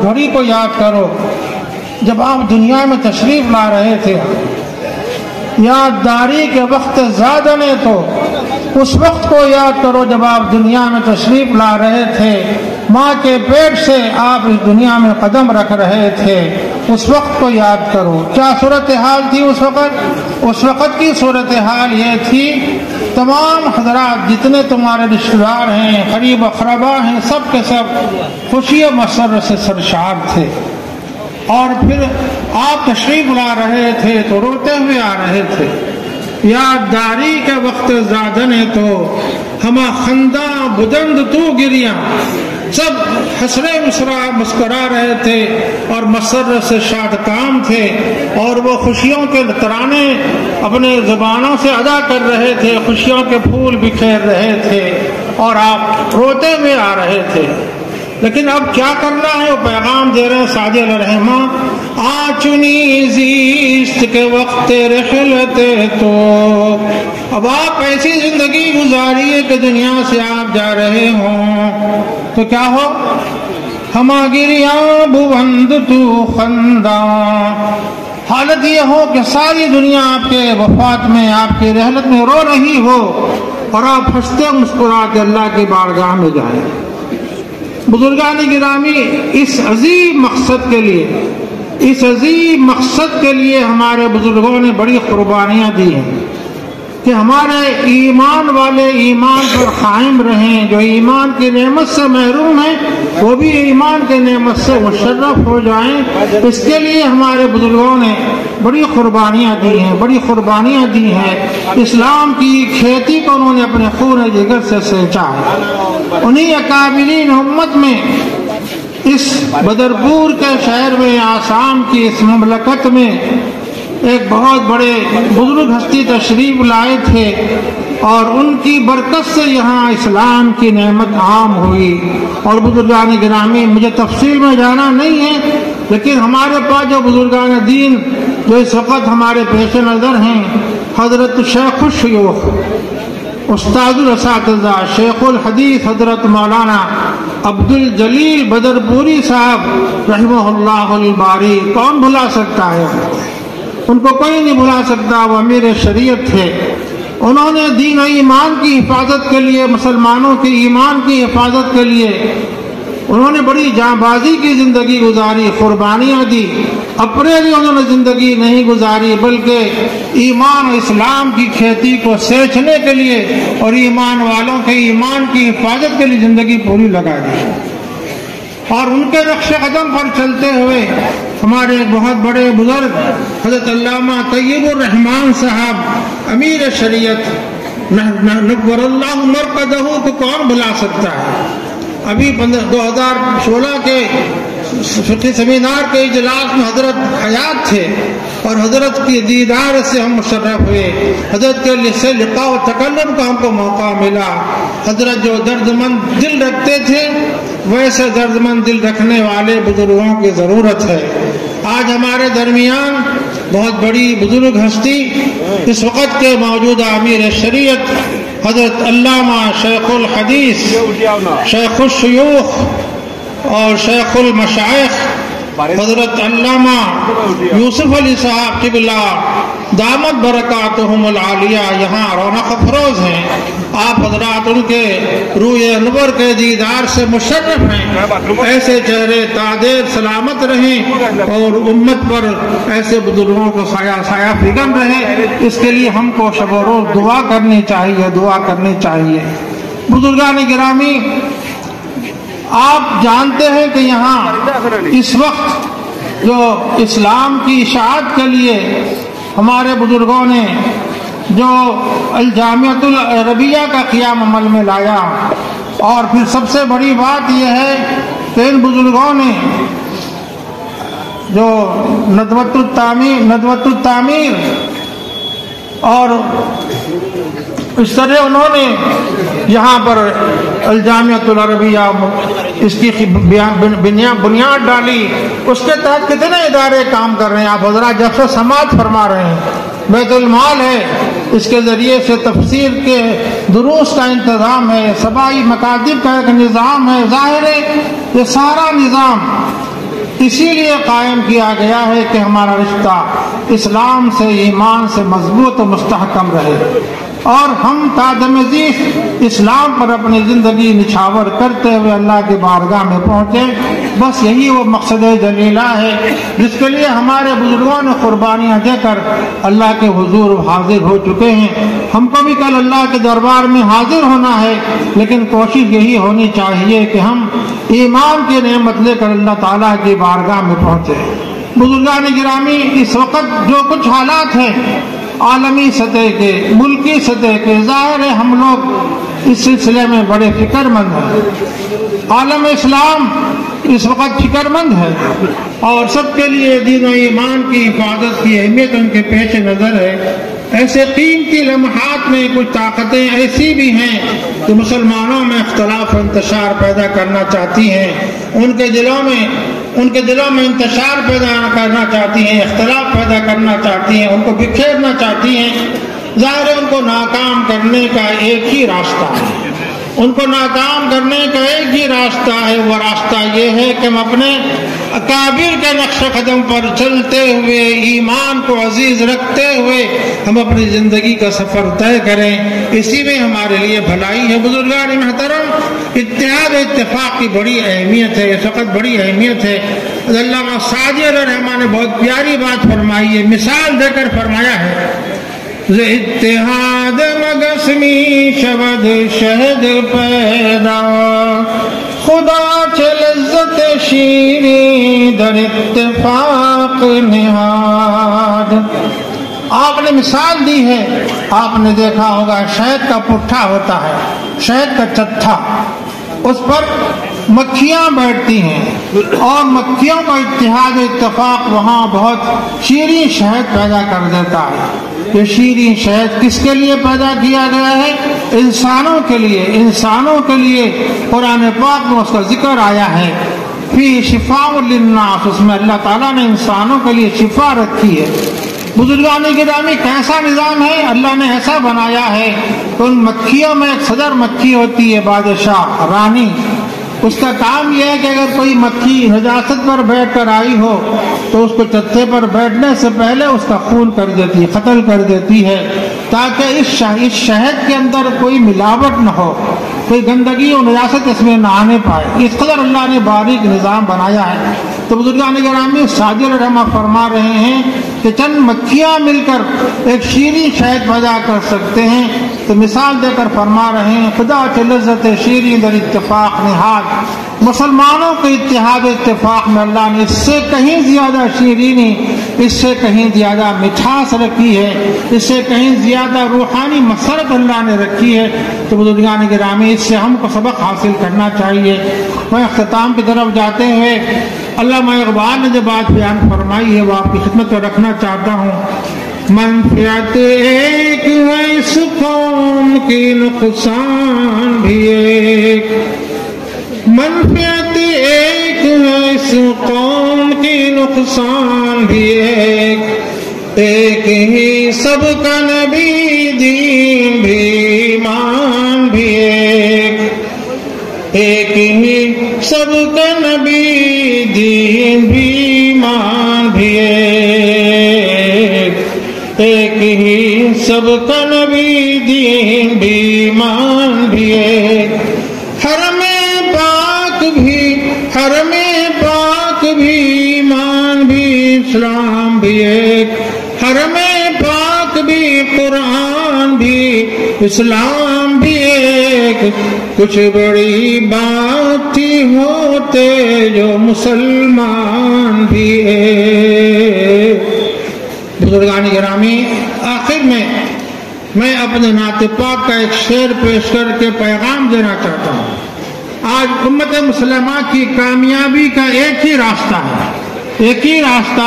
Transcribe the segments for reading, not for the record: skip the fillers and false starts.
گھڑی کو یاد کرو جب آپ دنیا میں تشریف لا رہے تھے، یادداری کے وقت زیادہ نے تو اس وقت کو یاد کرو جب آپ دنیا میں تشریف لا رہے تھے، ماں کے پیٹ سے آپ اس دنیا میں قدم رکھ رہے تھے، اس وقت کو یاد کرو۔ کیا صورتحال تھی اس وقت؟ اس وقت کی صورتحال یہ تھی، تمام حضرات جتنے تمہارے رشتہ دار ہیں، قریب اقربا ہیں، سب کے سب خوشی و مسرت سے سرشار تھے، اور پھر آپ تشریف لا رہے تھے تو روتے ہوئے آ رہے تھے۔ یادداری کے وقت زادن تو ہما خندہ بدند تو گریاں، سب حسرے مسکرا رہے تھے اور مسرت سے شاد کام تھے، اور وہ خوشیوں کے ترانے اپنے زبانوں سے ادا کر رہے تھے، خوشیوں کے پھول بکھیر رہے تھے اور آپ روتے ہوئے آ رہے تھے۔ لیکن اب کیا کرنا ہے وہ پیغام دے رہے ہیں سعدی علیہ الرحمہ، آچنی زیست کے وقت رحلت تو، اب آپ ایسی زندگی گزاریے کہ دنیا سے آپ جا رہے ہوں تو کیا ہو، ہما گریاں بوند تو خنداں، حالت یہ ہو کہ ساری دنیا آپ کے وفات میں، آپ کی رحلت میں رو رہی ہو اور آپ ہنستے مسکراتے اللہ کی بارگاہ میں جائیں۔ بزرگان گرامی، اس عظیم مقصد کے لیے ہمارے بزرگوں نے بڑی قربانیاں دی ہیں کہ ہمارے ایمان والے ایمان پر قائم رہیں، جو ایمان کی نعمت سے محروم ہیں وہ بھی ایمان کی نعمت سے مشرف ہو جائیں۔ اس کے لیے ہمارے بزرگوں نے بڑی قربانیاں دی ہیں۔ اسلام کی کھیتی کو انہوں نے اپنے خون جگر سے سینچا ہے۔ انہی اکابرین امت میں اس بدرپور کے شہر میں، آسام کی اس مملکت میں ایک بہت بڑے بزرگ ہستی تشریف لائے تھے، اور ان کی برکت سے یہاں اسلام کی نعمت عام ہوئی۔ اور بزرگان گرامی، مجھے تفصیل میں جانا نہیں ہے، لیکن ہمارے پاس جو بزرگان دین جو اس وقت ہمارے پیش نظر ہیں، حضرت شیخ الشیوخ، استاد الاساتذہ، شیخ الحدیث حضرت مولانا عبد الجلیل بدرپوری صاحب رحمہ اللہ الباری، کون بھلا سکتا ہے ان کو؟ کوئی نہیں بھلا سکتا۔ وہ امیر شریعت تھے، انہوں نے دین و ایمان کی حفاظت کے لیے، مسلمانوں کے ایمان کی حفاظت کے لیے انہوں نے بڑی جاں بازی کی زندگی گزاری، قربانیاں دی۔ اپنے لیے انہوں نے زندگی نہیں گزاری، بلکہ ایمان و اسلام کی کھیتی کو سینچنے کے لیے اور ایمان والوں کے ایمان کی حفاظت کے لیے زندگی پوری لگا دی۔ اور ان کے نقش قدم پر چلتے ہوئے ہمارے بہت بڑے بزرگ حضرت علامہ طیب الرحمان صاحب امیر شریعت نور اللہ مرقدہ کو کون بلا سکتا ہے؟ ابھی 2016 کے فقہ سیمینار کے اجلاس میں حضرت حیات تھے اور حضرت کی دیدار سے ہم مشرف ہوئے، حضرت کے سے لقاء و تکلم کا ہم کو موقع ملا۔ حضرت جو درد مند دل رکھتے تھے، ویسے درد مند دل رکھنے والے بزرگوں کی ضرورت ہے۔ آج ہمارے درمیان بہت بڑی بزرگ ہستی اس وقت کے موجودہ امیر شریعت حضرت علامہ شیخ الحدیث، شیخ الشیوخ اور شیخ المشائخ حضرت علامہ یوسف علی صاحب قبلہ دامت برکاتہم العالیہ یہاں رونق افروز ہیں۔ آپ حضرات ان کے روئے انور کے دیدار سے مشرف ہیں۔ ایسے چہرے تادیر سلامت رہیں اور امت پر ایسے بزرگوں کو سایہ فگن رہے، اس کے لیے ہم کو شب و روز دعا کرنی چاہیے۔ بزرگان گرامی، آپ جانتے ہیں کہ یہاں اس وقت جو اسلام کی اشاعت کے لیے ہمارے بزرگوں نے جو الجامعۃ العربیہ کا قیام عمل میں لایا، اور پھر سب سے بڑی بات یہ ہے کہ ان بزرگوں نے جو ندوۃ التعمیر اور اس طرح انہوں نے یہاں پر الجامعۃ العربیہ اس کی بنیاد ڈالی، اس کے تحت کتنے ادارے کام کر رہے ہیں۔ آپ حضرات جب سے سماعت فرما رہے ہیں، بیت المال ہے، اس کے ذریعے سے تفسیر کے دروس کا انتظام ہے، سبائی مکاتب کا ایک نظام ہے۔ ظاہر ہے یہ سارا نظام اسی لیے قائم کیا گیا ہے کہ ہمارا رشتہ اسلام سے، ایمان سے مضبوط و مستحکم رہے، اور ہم تادمزید اسلام پر اپنی زندگی نچھاور کرتے ہوئے اللہ کی بارگاہ میں پہنچے۔ بس یہی وہ مقصد جلیلہ ہے جس کے لیے ہمارے بزرگوں نے قربانیاں دے کر اللہ کے حضور حاضر ہو چکے ہیں۔ ہم کو بھی کل اللہ کے دربار میں حاضر ہونا ہے، لیکن کوشش یہی ہونی چاہیے کہ ہم ایمان کی نعمت لے کر اللہ تعالیٰ کی بارگاہ میں پہنچے۔ بزرگان گرامی، اس وقت جو کچھ حالات ہیں عالمی سطح کے، ملکی سطح کے، ظاہر ہے ہم لوگ اس سلسلے میں بڑے فکر مند ہیں۔ عالم اسلام اس وقت فکر مند ہے اور سب کے لیے دین و ایمان کی حفاظت کی اہمیت ان کے پیش نظر ہے۔ ایسے قیمتی لمحات میں کچھ طاقتیں ایسی بھی ہیں جو مسلمانوں میں اختلاف و انتشار پیدا کرنا چاہتی ہیں، ان کے دلوں میں انتشار پیدا کرنا چاہتی ہیں، اختلاف پیدا کرنا چاہتی ہیں، ان کو بکھیرنا چاہتی ہیں۔ ظاہر ہے ان کو ناکام کرنے کا ایک ہی راستہ ہے، ان کو ناکام کرنے کا ایک ہی راستہ ہے، وہ راستہ یہ ہے کہ ہم اپنے اکابر کے نقش قدم پر چلتے ہوئے، ایمان کو عزیز رکھتے ہوئے ہم اپنی زندگی کا سفر طے کریں۔ اسی میں ہمارے لیے بھلائی ہے۔ بزرگان محترم، اتحاد و اتفاق کی بڑی اہمیت ہے، اس وقت بڑی اہمیت ہے۔ علامہ سعدی علیہ الرحمٰن نے بہت پیاری بات فرمائی ہے، مثال دے کر فرمایا ہے، اتحاد مگسمی شبد شہد پیدا، خدا چه لذت شیریں در اتفاق نہاد۔ آپ نے مثال دی ہے، آپ نے دیکھا ہوگا شہد کا پٹھا ہوتا ہے، شہد کا چٹھا، اس پر مکھیاں بیٹھتی ہیں اور مکھیوں کا اتحاد و اتفاق وہاں بہت شیریں شہد پیدا کر دیتا ہے۔ یہ شیریں شہد کس کے لیے پیدا کیا گیا ہے؟ انسانوں کے لیے۔ انسانوں کے لیے قرآن پاک میں اس کا ذکر آیا ہے، فی شفاء للناس، اس میں اللہ تعالیٰ نے انسانوں کے لیے شفا رکھی ہے۔ بزرگان گرامی، کیسا نظام ہے؟ اللہ نے ایسا بنایا ہے کہ ان مکھیوں میں ایک صدر مکھی ہوتی ہے، بادشاہ، رانی۔ اس کا کام یہ ہے کہ اگر کوئی مکھی نجاست پر بیٹھ کر آئی ہو تو اس کو چتھے پر بیٹھنے سے پہلے اس کا خون کر دیتی ہے، قتل کر دیتی ہے، تاکہ اس شہد کے اندر کوئی ملاوٹ نہ ہو، کوئی گندگی اور نجاست اس میں نہ آنے پائے۔ اس قدر اللہ نے باریک نظام بنایا ہے۔ تو بزرگان گرامی، سعدی علیہ الرحمہ فرما رہے ہیں کہ چند مکھیاں مل کر ایک شیریں شہد پیدا کر سکتے ہیں، تو مثال دے کر فرما رہے ہیں، خدا کے لذت شیریں در اتفاق نہاد۔ مسلمانوں کے اتحاد و اتفاق میں اللہ نے اس سے کہیں زیادہ شیرینی، اس سے کہیں زیادہ مٹھاس رکھی ہے، اس سے کہیں زیادہ روحانی مسرت اللہ نے رکھی ہے۔ تو بزرگان گرامی، اس سے ہم کو سبق حاصل کرنا چاہیے۔ میں اختتام کی طرف جاتے ہوئے علامہ اقبال نے جو بات بیان فرمائی ہے وہ آپ کی خدمت میں رکھنا چاہتا ہوں۔ منفعت ایک ہے اس قوم کی، نقصان بھی ایک، منفعت ایک ہے اس قوم کی، نقصان بھی ایک ہی سب کا نبی، دین بھی ایمان بھی ایک ہی سب کا نبی، دین بھی ایمان بھی ایک ہی سب کا نبی، دین بھی ایمان بھی حرم پاک بھی ایمان بھی اسلام بھی ایک، حرم پاک بھی قرآن بھی اسلام بھی ایک، کچھ بڑی بات تھی ہوتے جو مسلمان بھی ایک۔ بزرگان گرامی، آخر میں اپنے نعت پاک کا ایک شعر پیش کر کے پیغام دینا چاہتا ہوں۔ آج امت مسلمہ کی کامیابی کا ایک ہی راستہ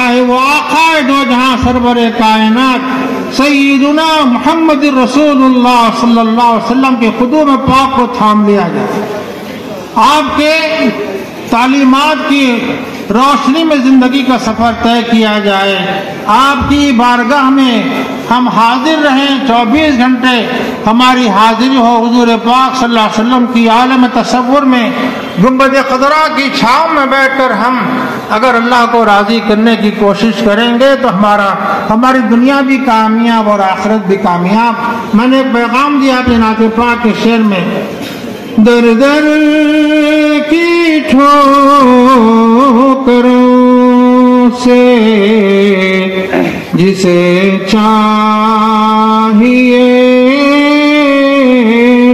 ہے، وہ آقا دو جہاں سرور کائنات سیدنا محمد رسول اللہ صلی اللہ علیہ وسلم کے قدوم پاک کو تھام لیا جائے، آپ کے تعلیمات کی روشنی میں زندگی کا سفر طے کیا جائے، آپ کی بارگاہ میں ہم حاضر رہیں، 24 گھنٹے ہماری حاضری ہو حضور پاک صلی اللہ علیہ وسلم کی عالم تصور میں گنبد خضرا کی چھاؤں میں بیٹھ کر ہم اگر اللہ کو راضی کرنے کی کوشش کریں گے تو ہماری دنیا بھی کامیاب اور آخرت بھی کامیاب۔ میں نے ایک پیغام دیا اپنے نعت پاک کے شعر میں، در در کی ٹھوکروں سے جسے چاہیے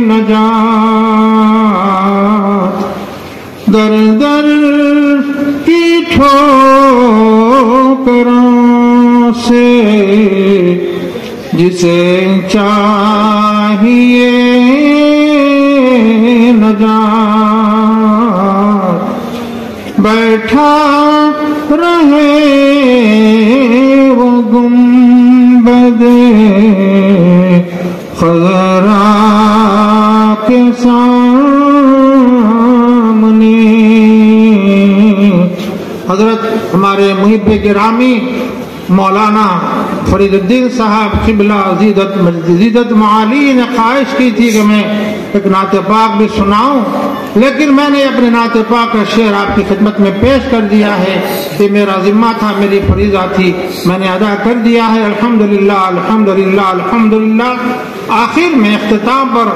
نجات، در در کی ٹھوکروں سے جسے چاہیے نجات، بیٹھا رہے وہ گنبد خضرا کے سامنے۔ حضرت ہمارے محب گرامی مولانا فرید الدین صاحب قبلہ عزیزت معالی نے خواہش کی تھی کہ میں ایک نعت پاک بھی سناؤں، لیکن میں نے اپنے نعت پاک کا شعر آپ کی خدمت میں پیش کر دیا ہے کہ میرا ذمہ تھا، میری فریضہ تھی، میں نے ادا کر دیا ہے۔ الحمدللہ الحمدللہ الحمدللہ۔ آخر میں اختتام پر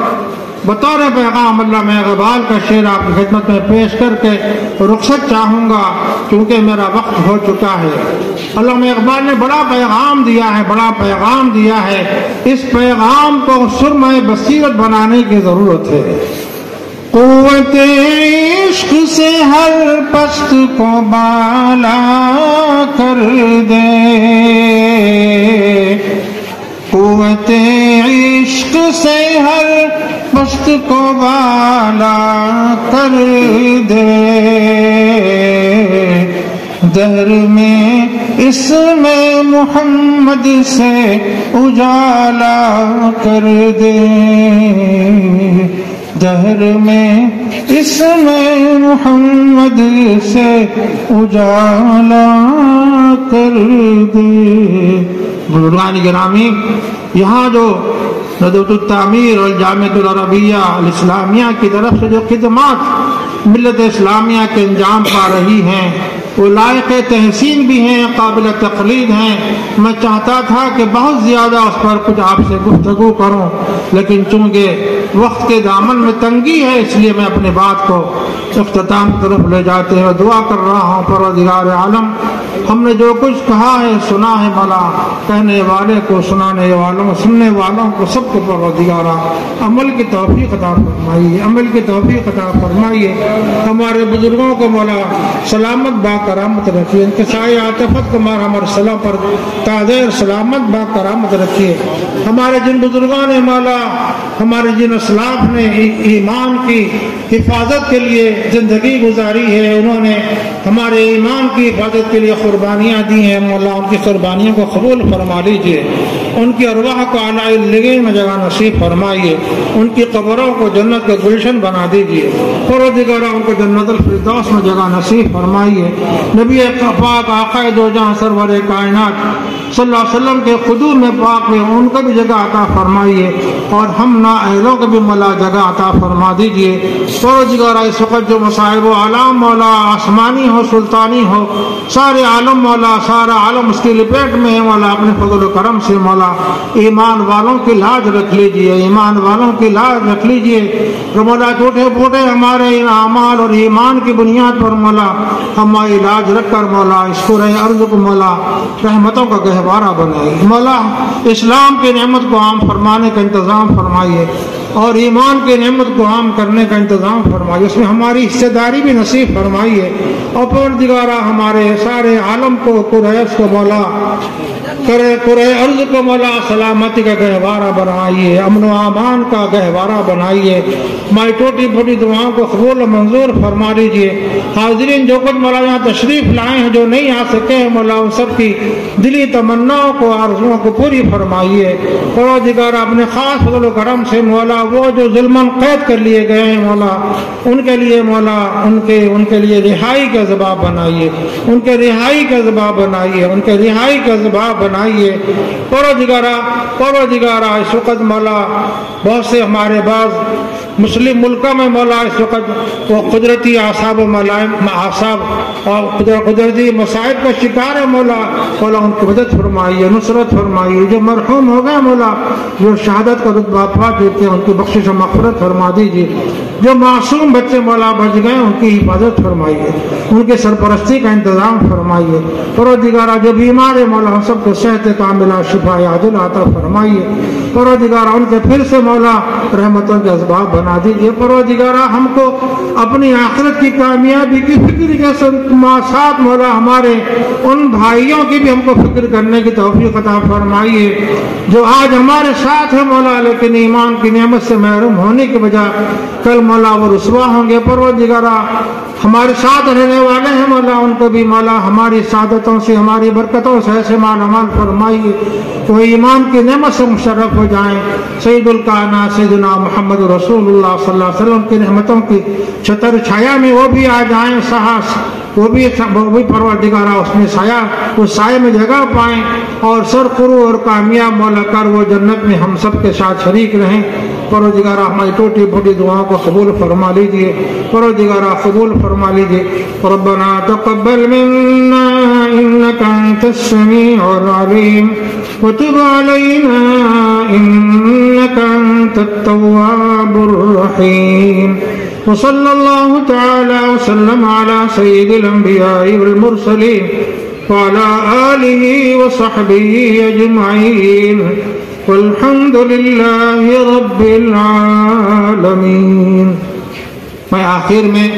بطور پیغام علامہ اقبال کا شعر آپ کی خدمت میں پیش کر کے رخصت چاہوں گا کیونکہ میرا وقت ہو چکا ہے۔ علامہ اقبال نے بڑا پیغام دیا ہے، بڑا پیغام دیا ہے، اس پیغام کو سرمہ بصیرت بنانے کی ضرورت ہے۔ قوت عشق سے ہر پست کو بالا کر دے، قوت عشق سے ہر پست کو بالا کر دے، دہر میں اسم محمد سے اجالا کر دے، دہر میں اسم محمد سے اجالا کر دے۔ بزرگان گرامی، یہاں جو ندوۃ التعمیر اور جامعۃ العربیہ الاسلامیہ کی طرف سے جو خدمات ملت اسلامیہ کے انجام پا رہی ہیں وہ لائق تحسین بھی ہیں، قابل تقلید ہیں۔ میں چاہتا تھا کہ بہت زیادہ اس پر کچھ آپ سے گفتگو کروں، لیکن چونکہ وقت کے دامن میں تنگی ہے اس لیے میں اپنے بات کو اختتام کی طرف لے جاتے ہیں۔ دعا کر رہا ہوں پروردگار عالم، ہم نے جو کچھ کہا ہے سنا ہے مولا، کہنے والے کو، سنانے والوں، سننے والوں کو سب کو پروردگارا عمل کی توفیق عطا فرمائیے، عمل کی توفیق عطا فرمائیے۔ ہمارے بزرگوں کو مولا سلامت با کرامت رکھیے، ان کے سائے عاطفت کو ہمارے سلام پر تاجر سلامت با کرامت رکھیے۔ ہمارے جن بزرگوں نے مولا، ہمارے جن اسلاف نے ایمان کی حفاظت کے لیے زندگی گزاری ہے، انہوں نے ہمارے ایمان کی حفاظت کے لیے قربانیاں دی ہیں، مولا ان کی قربانیوں کو قبول فرما لیجیے، ان کی ارواح کو اعلیٰ العلین میں جگہ نصیب فرمائیے، ان کی قبروں کو جنت کا گلشن بنا دیجیے، پروردگارا ان کو جنت الفردوس میں جگہ نصیب فرمائیے۔ نبی پاک آقا دو جہاں سرور کائنات صلی اللہ علیہ وسلم کے قدوم میں پاک میں ان کو بھی جگہ عطا فرمائیے، اور ہم نااہلوں کو بھی مولا جگہ عطا فرما دیجیے۔ پروردگارا اس وقت جو مصائب و عالم مولا آسمانی ہو سلطانی ہو، سارے عالم مولا، سارا عالم اس کی لپیٹ میں ہے مولا، اپنے فضل و کرم سے مولا ایمان والوں کی لاج رکھ لیجیے، ایمان والوں کی لاج رکھ لیجیے۔ مولا ٹوٹے پھوٹے ہمارے ان اعمال اور ایمان کی بنیاد پر مولا ہماری لاج رکھ کر مولا اس پورے ارض کو مولا رحمتوں کا گہوارہ بنائے۔ مولا اسلام کی نعمت کو عام فرمانے کا انتظام فرمائیے، اور ایمان کی نعمت کو عام کرنے کا انتظام فرمائیے، اس میں ہماری حصہ داری بھی نصیب فرمائیے، اور پروردگارا ہمارے سارے عالم کو قریش کو مولا کرے ارض کو مولا سلامتی کا گہوارہ بنائیے، امن و امان کا گہوارہ بنائیے، ہماری ٹوٹی پھوٹی دعاؤں کو قبول و منظور فرما لیجیے۔ حاضرین جو کچھ مولا یہاں تشریف لائے ہیں، جو نہیں آ سکے ہیں مولا، ان سب کی دلی تمناؤں کو آرزوؤں کو پوری فرمائیے۔ پروردگار اپنے خاص فضل و کرم سے مولا وہ جو ظلماً قید کر لیے گئے ہیں مولا، ان کے لیے مولا ان کے لیے رہائی کا ذباب بنائیے، ان کے رہائی کا ذباب بنائیے، ان کے رہائی کا ذباب بنائیے۔ پروردگارہ اس وقت مولا بہت سے ہمارے بعض مسلم ملکوں میں مولا اس وقت وہ قدرتی اعصاب اور قدرتی مصائب کا شکار ہے مولا ان کی مدد فرمائیے، نصرت فرمائیے۔ جو مرحوم ہو گئے مولا، جو شہادت کا رتبہ پا چکے ہیں، ان کی بخشش و مغفرت فرما دیجیے۔ جو معصوم بچے مولا بچ گئے ان کی حفاظت فرمائیے، ان کی سرپرستی کا انتظام فرمائیے۔ پروردگارہ جو بیمار ہے مولا ہم سب کو صحت کاملہ شفا عاجلہ عطا فرمائیے۔ پروردگارہ ان کے پھر سے مولا رحمتوں کے اسباب بنا دیجیے۔ پروردگارہ ہم کو اپنی آخرت کی کامیابی کی فکر کے ساتھ مولا ہمارے ان بھائیوں کی بھی ہم کو فکر کرنے کی توفیق عطا فرمائیے جو آج ہمارے ساتھ ہیں مولا، لیکن ایمان کی نعمت سے محروم ہونے کی وجہ کل مولا وہ رسوا ہوں گے۔ پروردگارہ ہمارے ساتھ رہنے والے ہیں مولا، ان کو بھی مولا ہماری سعادتوں سے، ہماری برکتوں سے ایسے مال فرمائیے وہ ایمان کی نعمت سے مشرف ہو جائیں۔ سید الکائنات سیدنا محمد رسول اللہ صلی اللہ علیہ وسلم کی رحمتوں کی چھتر چھایا میں وہ بھی آ جائیں، وہ بھی پروردگارہ اس میں سایہ، اس سائے میں جگہ پائیں اور سرخرو اور کامیاب مولا کر وہ جنت میں ہم سب کے ساتھ شریک رہیں۔ پروردگارہ ہماری ٹوٹی پھوٹی دعاؤں کو قبول فرما لیجیے، پروردگارہ قبول فرما لیجیے۔ ربنا تقبل منا انك انت السميع العليم وتب علينا انك انت التواب الرحيم وصلى الله تعالى وسلم على سيد الانبياء والمرسلين وعلى آله وصحبه اجمعين والحمد لله رب العالمين۔ میں آخر میں